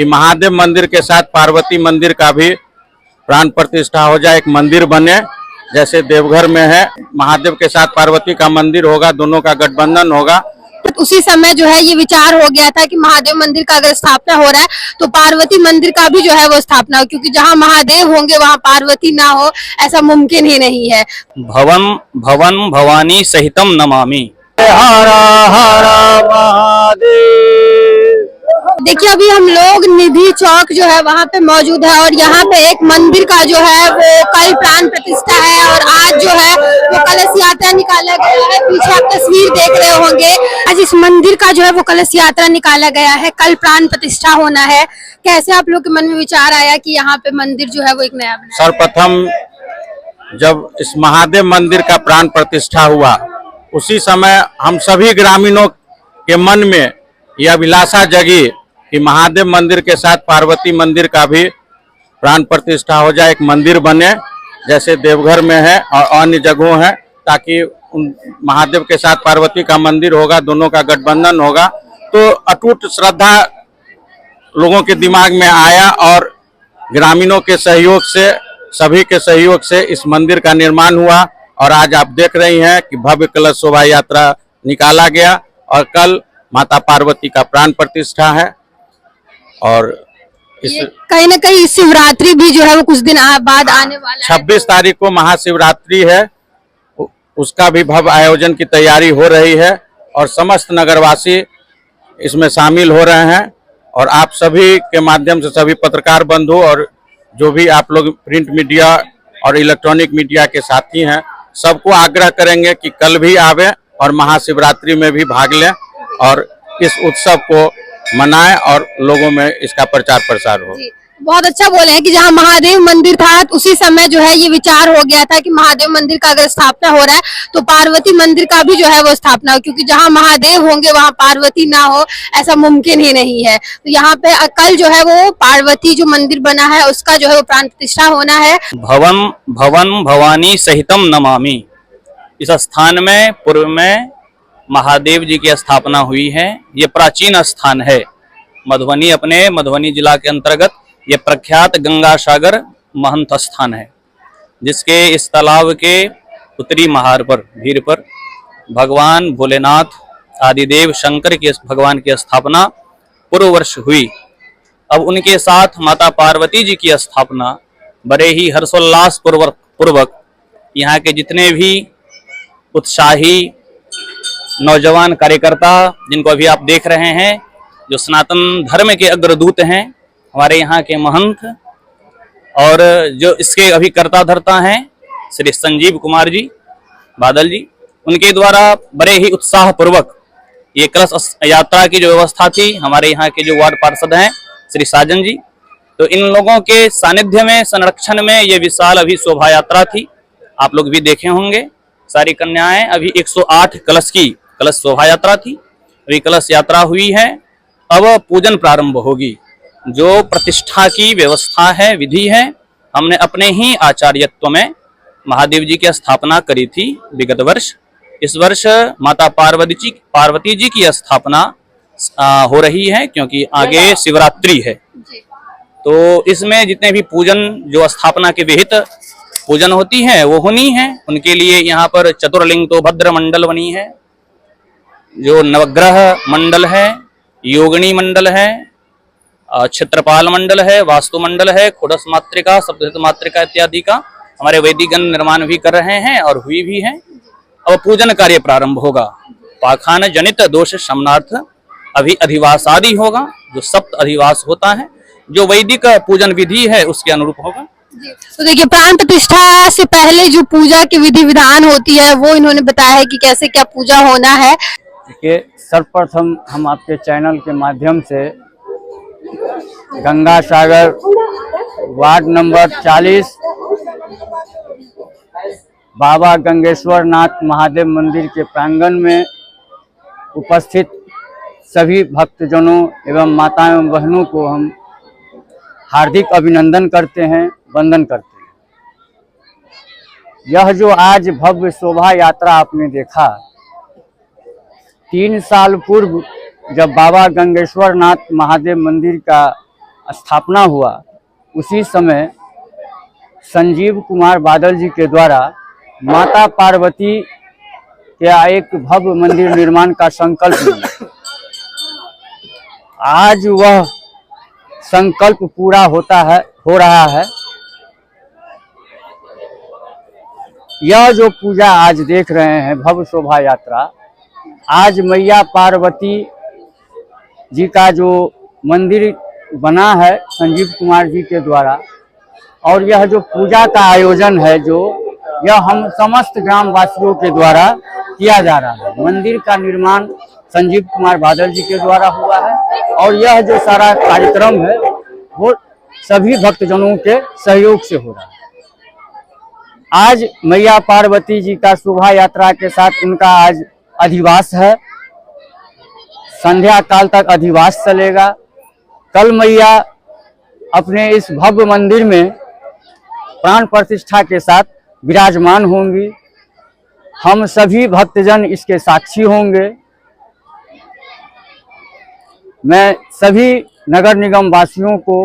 कि महादेव मंदिर के साथ पार्वती मंदिर का भी प्राण प्रतिष्ठा हो जाए, एक मंदिर बने जैसे देवघर में है। महादेव के साथ पार्वती का मंदिर होगा, दोनों का गठबंधन होगा। उसी समय जो है ये विचार हो गया था कि महादेव मंदिर का अगर स्थापना हो रहा है तो पार्वती मंदिर का भी जो है वो स्थापना हो, क्योंकि जहां महादेव होंगे वहां पार्वती ना हो ऐसा मुमकिन ही नहीं है। भवन भवन भवानी सहितम नमामि। हर हर महादेव। देखिए अभी हम लोग निधि चौक जो है वहाँ पे मौजूद है और यहाँ पे एक मंदिर का जो है वो कल प्राण प्रतिष्ठा है और आज जो है वो कलश यात्रा निकाला गया है। पीछे आप तस्वीर देख रहे होंगे, आज इस मंदिर का जो है वो कलश यात्रा निकाला गया है, कल प्राण प्रतिष्ठा होना है। कैसे आप लोग के मन में विचार आया कि यहाँ पे मंदिर जो है वो एक नया बना? सर्वप्रथम जब इस महादेव मंदिर का प्राण प्रतिष्ठा हुआ उसी समय हम सभी ग्रामीणों के मन में यह अभिलाषा जगी कि महादेव मंदिर के साथ पार्वती मंदिर का भी प्राण प्रतिष्ठा हो जाए, एक मंदिर बने जैसे देवघर में है और अन्य जगहों है, ताकि उन महादेव के साथ पार्वती का मंदिर होगा, दोनों का गठबंधन होगा। तो अटूट श्रद्धा लोगों के दिमाग में आया और ग्रामीणों के सहयोग से, सभी के सहयोग से इस मंदिर का निर्माण हुआ और आज आप देख रही हैं कि भव्य कलश शोभा यात्रा निकाला गया और कल माता पार्वती का प्राण प्रतिष्ठा है। और इस कहीं ना कहीं शिवरात्रि भी जो है वो कुछ दिन बाद आने वाला है। 26 तारीख को महाशिवरात्रि है, उसका भी भव्य आयोजन की तैयारी हो रही है और समस्त नगरवासी इसमें शामिल हो रहे हैं। और आप सभी के माध्यम से सभी पत्रकार बंधु और जो भी आप लोग प्रिंट मीडिया और इलेक्ट्रॉनिक मीडिया के साथी हैं, सबको आग्रह करेंगे कि कल भी आवे और महाशिवरात्रि में भी भाग लें और इस उत्सव को मनाएं और लोगों में इसका प्रचार प्रसार हो। बहुत अच्छा बोले हैं कि जहां महादेव मंदिर था तो उसी समय जो है ये विचार हो गया था कि महादेव मंदिर का अगर स्थापना हो रहा है तो पार्वती मंदिर का भी जो है वो स्थापना हो, क्योंकि जहां महादेव होंगे वहां पार्वती ना हो ऐसा मुमकिन ही नहीं है। तो यहाँ पे कल जो है वो पार्वती जो मंदिर बना है उसका जो है वो प्राण प्रतिष्ठा होना है। भवन भवन भवानी सहितम नमामि। इस स्थान में पूर्व में महादेव जी की स्थापना हुई है। ये प्राचीन स्थान है मधुबनी, अपने मधुबनी जिला के अंतर्गत ये प्रख्यात गंगा सागर महंत स्थान है, जिसके इस तालाब के उत्तरी महार पर भीर पर भगवान भोलेनाथ आदिदेव शंकर के भगवान की स्थापना पूर्व वर्ष हुई। अब उनके साथ माता पार्वती जी की स्थापना बड़े ही हर्षोल्लास पूर्वक यहाँ के जितने भी उत्साही नौजवान कार्यकर्ता, जिनको अभी आप देख रहे हैं, जो सनातन धर्म के अग्रदूत हैं, हमारे यहाँ के महंत और जो इसके अभी कर्ता धर्ता हैं श्री संजीव कुमार जी बादल जी, उनके द्वारा बड़े ही उत्साह पूर्वक ये कलश यात्रा की जो व्यवस्था थी, हमारे यहाँ के जो वार्ड पार्षद हैं श्री साजन जी, तो इन लोगों के सानिध्य में, संरक्षण में ये विशाल अभी शोभा यात्रा थी। आप लोग भी देखे होंगे, सारी कन्याएं, अभी 108 कलश की कलश शोभा यात्रा थी, अभी कलश यात्रा हुई है। अब पूजन प्रारंभ होगी। जो प्रतिष्ठा की व्यवस्था है, विधि है, हमने अपने ही आचार्यत्व में महादेव जी की स्थापना करी थी विगत वर्ष। इस वर्ष माता पार्वती जी की स्थापना हो रही है, क्योंकि आगे शिवरात्रि है। तो इसमें जितने भी पूजन, जो स्थापना के विहित पूजन होती है वो होनी है। उनके लिए यहाँ पर चतुर्लिंग तो भद्र मंडल बनी है, जो नवग्रह मंडल है, योगिनी मंडल है, क्षेत्रपाल मंडल है, वास्तु मंडल है, खोडस मात्रिका, सप्तशत मात्रिका इत्यादि का हमारे वैदिकगण निर्माण भी कर रहे हैं और हुई भी है। अब पूजन कार्य प्रारंभ होगा। पाखान जनित दोष शमनार्थ अभी अधिवास आदि होगा, जो सप्त अधिवास होता है, जो वैदिक पूजन विधि है उसके अनुरूप होगा। तो देखिए प्राण प्रतिष्ठा से पहले जो पूजा की विधि विधान होती है वो इन्होंने बताया है कि कैसे क्या पूजा होना है। देखिए, सर्वप्रथम हम आपके चैनल के माध्यम से गंगा सागर वार्ड नंबर 40 बाबा गंगेश्वर नाथ महादेव मंदिर के प्रांगण में उपस्थित सभी भक्तजनों एवं माताओं एवं बहनों को हम हार्दिक अभिनंदन करते हैं, वंदन करते हैं। यह जो आज भव्य शोभा यात्रा आपने देखा, 3 साल पूर्व जब बाबा गंगेश्वर नाथ महादेव मंदिर का स्थापना हुआ उसी समय संजीव कुमार बादल जी के द्वारा माता पार्वती का एक भव्य मंदिर निर्माण का संकल्प लिया। आज वह संकल्प पूरा हो रहा है। यह जो पूजा आज देख रहे हैं भव्य शोभा यात्रा, आज मैया पार्वती जी का जो मंदिर बना है संजीव कुमार जी के द्वारा, और यह जो पूजा का आयोजन है यह हम समस्त ग्रामवासियों के द्वारा किया जा रहा है। मंदिर का निर्माण संजीव कुमार बादल जी के द्वारा हुआ है और यह जो सारा कार्यक्रम है वो सभी भक्तजनों के सहयोग से हो रहा है। आज मैया पार्वती जी का शोभा यात्रा के साथ उनका आज अधिवास है, संध्या काल तक अधिवास चलेगा। कल मैया अपने इस भव्य मंदिर में प्राण प्रतिष्ठा के साथ विराजमान होंगी। हम सभी भक्तजन इसके साक्षी होंगे। मैं सभी नगर निगम वासियों को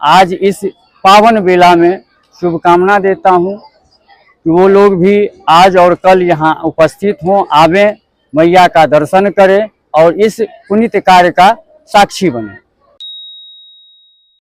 आज इस पावन बेला में शुभकामना देता हूं कि वो लोग भी आज और कल यहाँ उपस्थित हों, आवें, मैया का दर्शन करें और इस पुनीत कार्य का साक्षी बने।